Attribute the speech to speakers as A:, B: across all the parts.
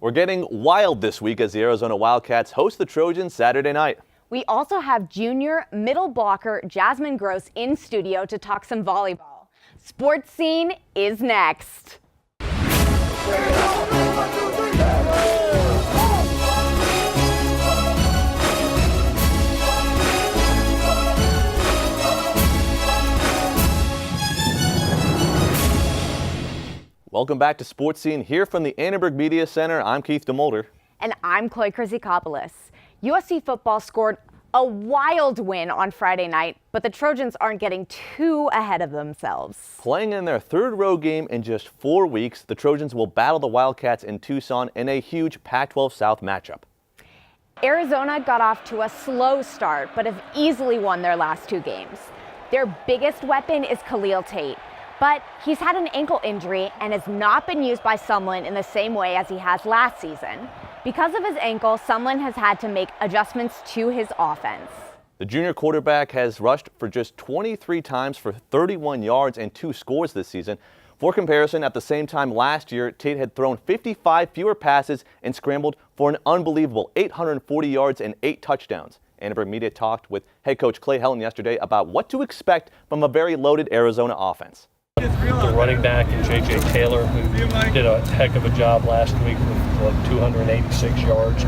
A: We're getting wild this week as the Arizona Wildcats host the Trojans Saturday night.
B: We also have junior middle blocker Jasmine Gross in studio to talk some volleyball. Sports Scene is next.
A: Welcome back to Sports Scene here from the Annenberg Media Center. I'm Keith DeMolder.
B: And I'm Chloe Krizikopoulos. USC football scored a wild win on Friday night, but the Trojans aren't getting too ahead of themselves.
A: Playing in their third road game in just 4 weeks, the Trojans will battle the Wildcats in Tucson in a huge Pac-12 South matchup.
B: Arizona got off to a slow start, but have easily won their last 2 games. Their biggest weapon is Khalil Tate, but he's had an ankle injury and has not been used by Sumlin in the same way as he has last season. Because of his ankle, Sumlin has had to make adjustments to his offense.
A: The junior quarterback has rushed for just 23 times for 31 yards and 2 scores this season. For comparison, at the same time last year, Tate had thrown 55 fewer passes and scrambled for an unbelievable 840 yards and 8 touchdowns. Annenberg Media talked with head coach Clay Helton yesterday about what to expect from a very loaded Arizona offense.
C: The running back and J.J. Taylor, who did a heck of a job last week with 286 yards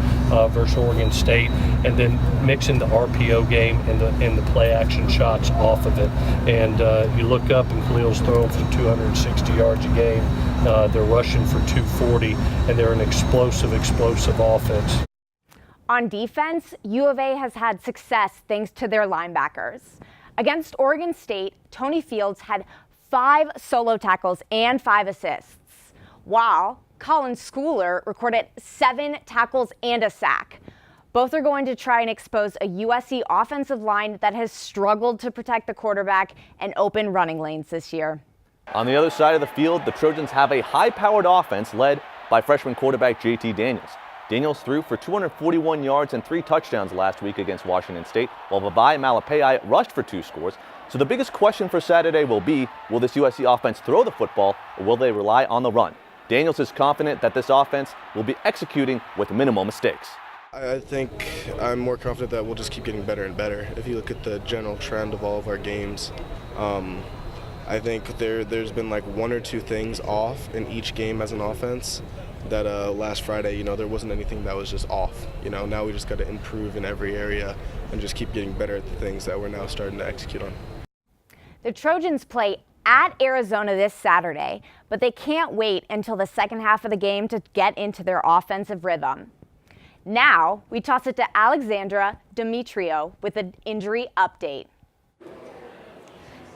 C: versus Oregon State, and then mixing the RPO game and the play action shots off of it. And you look up and Khalil's throwing for 260 yards a game. They're rushing for 240, and they're an explosive offense.
B: On defense, U of A has had success thanks to their linebackers. Against Oregon State, Tony Fields had 5 solo tackles and 5 assists, while Colin Schooler recorded 7 tackles and a sack. Both are going to try and expose a USC offensive line that has struggled to protect the quarterback and open running lanes this year.
A: On the other side of the field, the Trojans have a high-powered offense led by freshman quarterback JT Daniels. Daniels threw for 241 yards and 3 touchdowns last week against Washington State, while Vavae Malapei rushed for 2 scores. So the biggest question for Saturday will be, will this USC offense throw the football or will they rely on the run? Daniels is confident that this offense will be executing with minimal mistakes.
D: I think I'm more confident that we'll just keep getting better and better. If you look at the general trend of all of our games, I think there's been like 1 or 2 things off in each game as an offense. That last Friday, there wasn't anything that was just off. Now we just got to improve in every area and just keep getting better at the things that we're now starting to execute on.
B: The Trojans play at Arizona this Saturday, but they can't wait until the second half of the game to get into their offensive rhythm. Now, we toss it to Alexandra Demetrio with an injury update.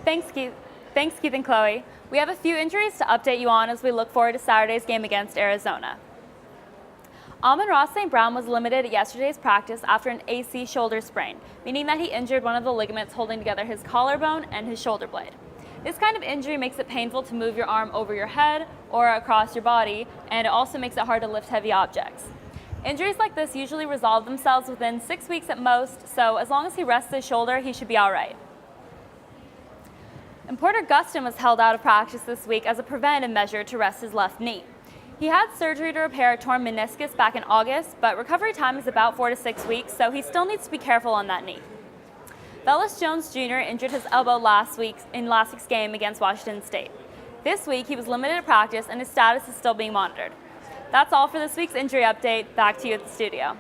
E: Thanks, Keith and Chloe. We have a few injuries to update you on as we look forward to Saturday's game against Arizona. Amon-Ra St. Brown was limited at yesterday's practice after an AC shoulder sprain, meaning that he injured one of the ligaments holding together his collarbone and his shoulder blade. This kind of injury makes it painful to move your arm over your head or across your body, and it also makes it hard to lift heavy objects. Injuries like this usually resolve themselves within 6 weeks at most, so as long as he rests his shoulder, he should be all right. And Porter Gustin was held out of practice this week as a preventive measure to rest his left knee. He had surgery to repair a torn meniscus back in August, but recovery time is about 4 to 6 weeks, so he still needs to be careful on that knee. Velus Jones Jr. injured his elbow last week's game against Washington State. This week, he was limited at practice, and his status is still being monitored. That's all for this week's injury update. Back to you at the studio.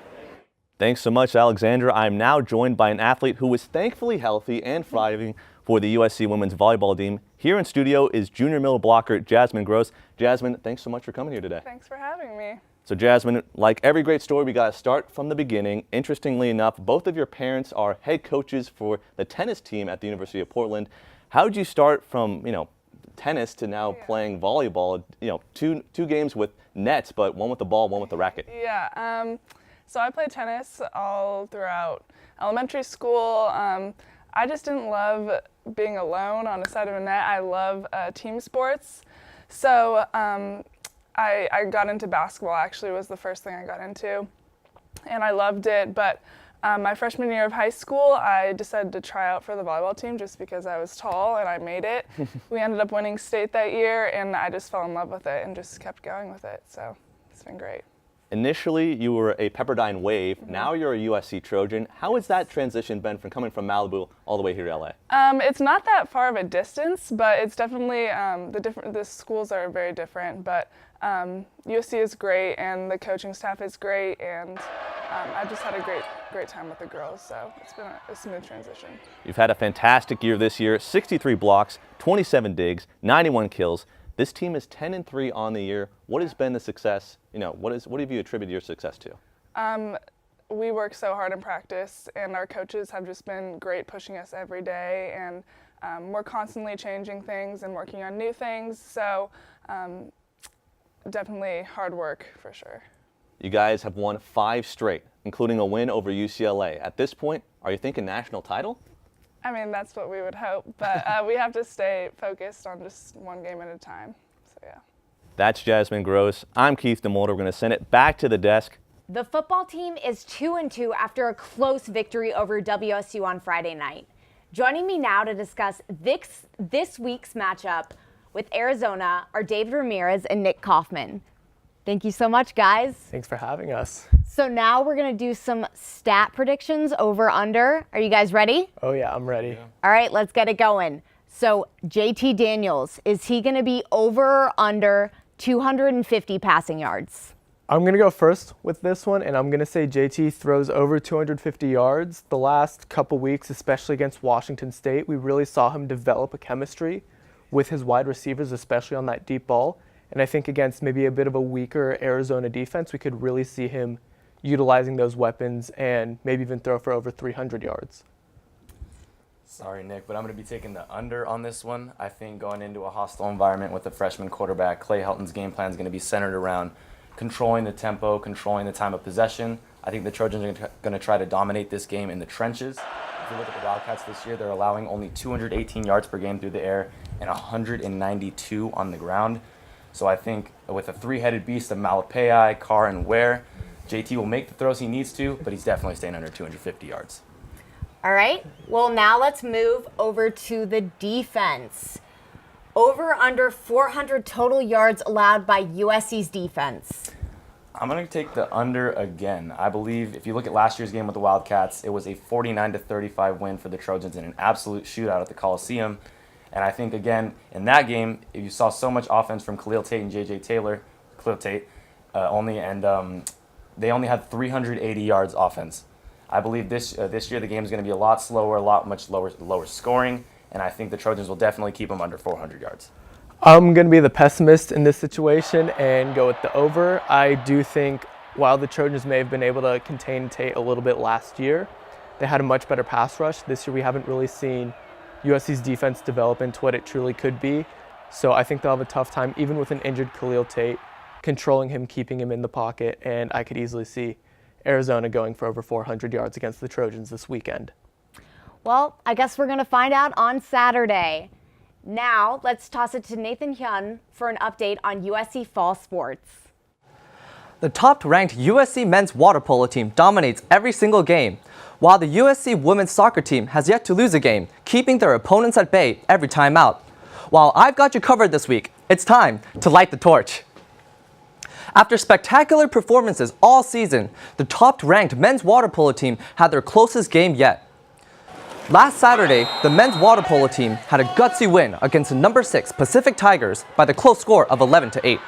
A: Thanks so much, Alexandra. I'm now joined by an athlete who is thankfully healthy and thriving for the USC women's volleyball team. Here in studio is junior middle blocker Jasmine Gross. Jasmine, thanks so much for coming here today.
F: Thanks for having me.
A: So Jasmine, like every great story, we got to start from the beginning. Interestingly enough, both of your parents are head coaches for the tennis team at the University of Portland. How did you start from, tennis to now playing volleyball? Two games with nets, but one with the ball, one with the racket.
F: Yeah, so I played tennis all throughout elementary school. I just didn't love being alone on the side of a net. I love team sports. So I got into basketball, actually, was the first thing I got into. And I loved it, but my freshman year of high school, I decided to try out for the volleyball team just because I was tall and I made it. We ended up winning state that year, and I just fell in love with it and just kept going with it. So it's been great.
A: Initially, you were a Pepperdine Wave. Now you're a USC Trojan. How has that transition been from coming from Malibu all the way here to LA?
F: It's not that far of a distance, but it's definitely the schools are very different. But USC is great, and the coaching staff is great, and I just had a great time with the girls. So it's been a smooth transition.
A: You've had a fantastic year this year: 63 blocks, 27 digs, 91 kills. This team is 10-3 on the year. What has been the success? What have you attributed your success to?
F: We work so hard in practice, and our coaches have just been great, pushing us every day, and we're constantly changing things and working on new things. So definitely hard work for sure.
A: You guys have won 5 straight, including a win over UCLA. At this point, are you thinking national title?
F: I mean, that's what we would hope, but we have to stay focused on just one game at a time, so yeah.
A: That's Jasmine Gross. I'm Keith DeMolder. We're going to send it back to the desk.
B: The football team is 2-2 after a close victory over WSU on Friday night. Joining me now to discuss this week's matchup with Arizona are David Ramirez and Nick Kaufman. Thank you so much, guys.
G: Thanks for having us.
B: So now we're going to do some stat predictions over under. Are you guys ready?
G: Oh yeah, I'm ready. Yeah.
B: All right, let's get it going. So JT Daniels, is he going to be over or under 250 passing yards?
G: I'm going to go first with this one, and I'm going to say JT throws over 250 yards. The last couple weeks, especially against Washington State, we really saw him develop a chemistry with his wide receivers, especially on that deep ball. And I think against maybe a bit of a weaker Arizona defense, we could really see him utilizing those weapons and maybe even throw for over 300 yards.
H: Sorry, Nick, but I'm going to be taking the under on this one. I think going into a hostile environment with a freshman quarterback, Clay Helton's game plan is going to be centered around controlling the tempo, controlling the time of possession. I think the Trojans are going to try to dominate this game in the trenches. If you look at the Wildcats this year, they're allowing only 218 yards per game through the air and 192 on the ground. So I think with a three-headed beast of Malapei, Carr, and Ware, JT will make the throws he needs to, but he's definitely staying under 250 yards.
B: All right, well now let's move over to the defense. Over under 400 total yards allowed by USC's defense.
H: I'm going to take the under again. I believe if you look at last year's game with the Wildcats, it was a 49-35 win for the Trojans in an absolute shootout at the Coliseum. And I think, again, in that game, you saw so much offense from Khalil Tate and J.J. Taylor. They only had 380 yards offense. I believe this year the game is going to be a lot slower, much lower scoring, and I think the Trojans will definitely keep them under 400 yards.
G: I'm going to be the pessimist in this situation and go with the over. I do think while the Trojans may have been able to contain Tate a little bit last year, they had a much better pass rush. This year we haven't really seen USC's defense develop into what it truly could be. So I think they'll have a tough time, even with an injured Khalil Tate, controlling him, keeping him in the pocket, and I could easily see Arizona going for over 400 yards against the Trojans this weekend.
B: Well, I guess we're going to find out on Saturday. Now, let's toss it to Nathan Hyun for an update on USC fall sports.
I: The top-ranked USC men's water polo team dominates every single game, while the USC women's soccer team has yet to lose a game, keeping their opponents at bay every time out. While I've got you covered this week, it's time to light the torch. After spectacular performances all season, the top-ranked men's water polo team had their closest game yet. Last Saturday, the men's water polo team had a gutsy win against the number 6 Pacific Tigers by the close score of 11-8.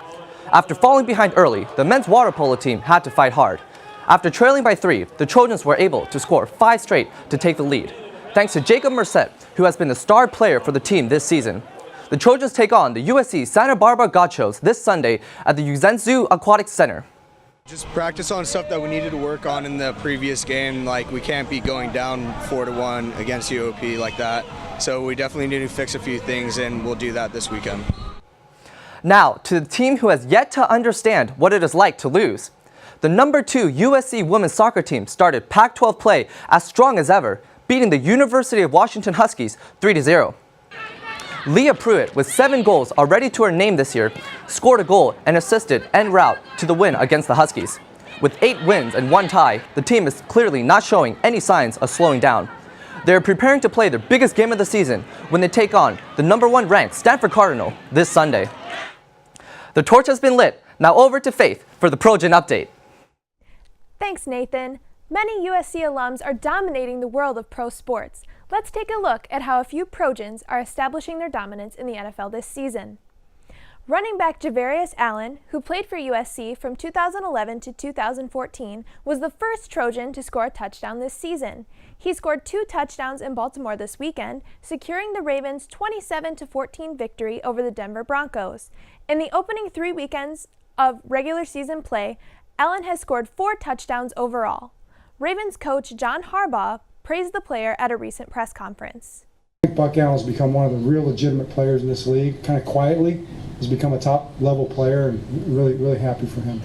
I: After falling behind early, the men's water polo team had to fight hard. After trailing by 3, the Trojans were able to score 5 straight to take the lead, thanks to Jacob Merced, who has been the star player for the team this season. The Trojans take on the USC Santa Barbara Gauchos this Sunday at the Uzenzu Aquatic Center.
J: Just practice on stuff that we needed to work on in the previous game. Like, we can't be going down 4-1 against UOP like that. So we definitely need to fix a few things, and we'll do that this weekend.
I: Now, to the team who has yet to understand what it is like to lose. The number 2 USC women's soccer team started Pac-12 play as strong as ever, beating the University of Washington Huskies 3-0. Leah Pruitt, with 7 goals already to her name this year, scored a goal and assisted en route to the win against the Huskies. With 8 wins and 1 tie, the team is clearly not showing any signs of slowing down. They are preparing to play their biggest game of the season when they take on the number 1 ranked Stanford Cardinal this Sunday. The torch has been lit. Now over to Faith for the Trojan update.
K: Thanks, Nathan. Many USC alums are dominating the world of pro sports. Let's take a look at how a few Trojans are establishing their dominance in the NFL this season. Running back Javarius Allen, who played for USC from 2011 to 2014, was the first Trojan to score a touchdown this season. He scored 2 touchdowns in Baltimore this weekend, securing the Ravens' 27-14 victory over the Denver Broncos. In the opening 3 weekends of regular season play, Allen has scored 4 touchdowns overall. Ravens coach John Harbaugh praised the player at a recent press conference.
L: Buck Allen's become one of the real legitimate players in this league, kind of quietly. He's become a top-level player, and really happy for him.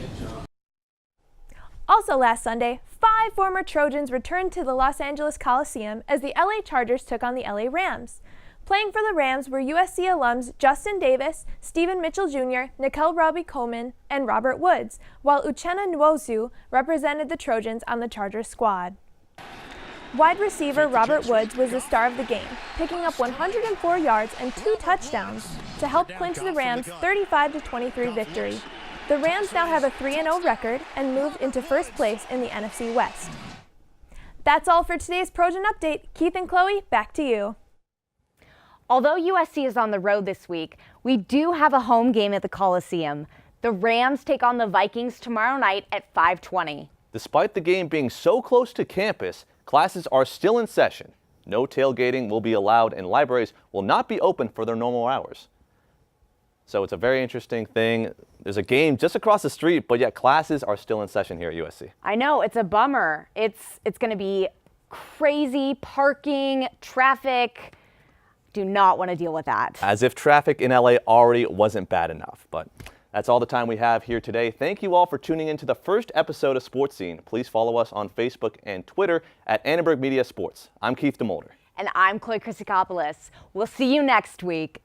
K: Also last Sunday, 5 former Trojans returned to the Los Angeles Coliseum as the LA Chargers took on the LA Rams. Playing for the Rams were USC alums Justin Davis, Stephen Mitchell Jr., Nickel Robbie-Coleman, and Robert Woods, while Uchenna Nwosu represented the Trojans on the Chargers squad. Wide receiver Robert Woods was the star of the game, picking up 104 yards and 2 touchdowns to help clinch the Rams' 35-23 victory. The Rams now have a 3-0 record and moved into first place in the NFC West. That's all for today's Trojan Update. Keith and Chloe, back to you.
B: Although USC is on the road this week, we do have a home game at the Coliseum. The Rams take on the Vikings tomorrow night at 5:20.
A: Despite the game being so close to campus, classes are still in session. No tailgating will be allowed and libraries will not be open for their normal hours. So it's a very interesting thing. There's a game just across the street, but yet classes are still in session here at USC.
B: I know, it's a bummer. It's going to be crazy parking, traffic. Do not want to deal with that.
A: As if traffic in LA already wasn't bad enough, but that's all the time we have here today. Thank you all for tuning in to the first episode of Sports Scene. Please follow us on Facebook and Twitter at Annenberg Media Sports. I'm Keith DeMolder.
B: And I'm Chloe Christopoulos. We'll see you next week.